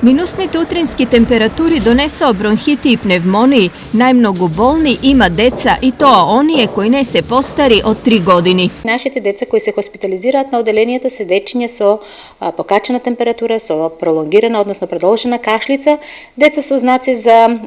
Minusni utrinski temperaturi donesao bronhiti i pnevmoniji, najmnogo bolni ima deca i to onije koji не се постари од 3 години. Нашите деца кои се хоспитализираат на оделението се дечиња со покачена температура, со пролонгирана, односно продолжена кашлица, деца со знаци за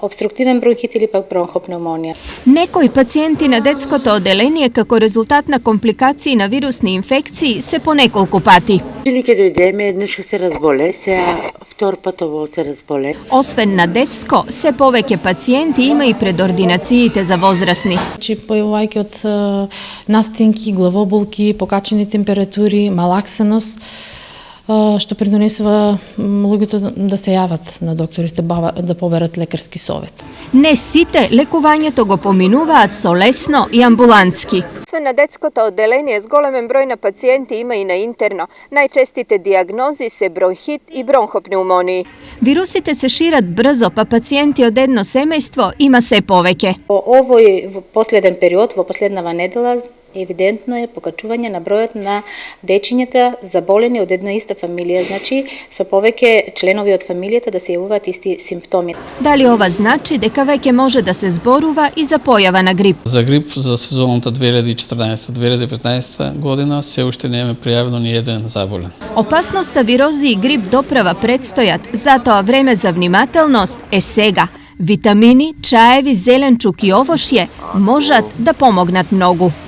обструктивен бронхит или пак бронхопневмонија. Некои пациенти на детското оделение како резултат на компликации на вирусни инфекции се по неколку пати. Ќе дојдеме, еднаш се разболе, сега втор пат ово се разболе. Освен на детско, се повеќе пациенти има и пред ординациите за возрастни. Појавајќи од настинки, главоболки, покачени температури, малаксаност, што придонесува луѓето да се јават на докторите да поберат лекарски совет. Не сите лекувањето го поминуваат со лесно и амбулантски. На детското оделение с големен број на пациенти има и на интерно. Најчестите диагнози се бронхит и бронхопнеумонии. Вирусите се шират брзо, па пациенти од едно семејство има се повеќе. Во овој последен период, во последнава недела, евидентно е покачување на бројот на дечињата заболени од една иста фамилија, значи со повеќе членови од фамилијата да се јавуваат исти симптоми. Дали ова значи дека веќе може да се зборува и за појава на грип? За грип за сезоната 2014-2015 година се уште немаме пријавено ни еден заболен. Опасноста вирози и грип доправа предстојат, затоа време за внимателност е сега. Витамини, чаеви, зеленчук и овошје можат да помогнат многу.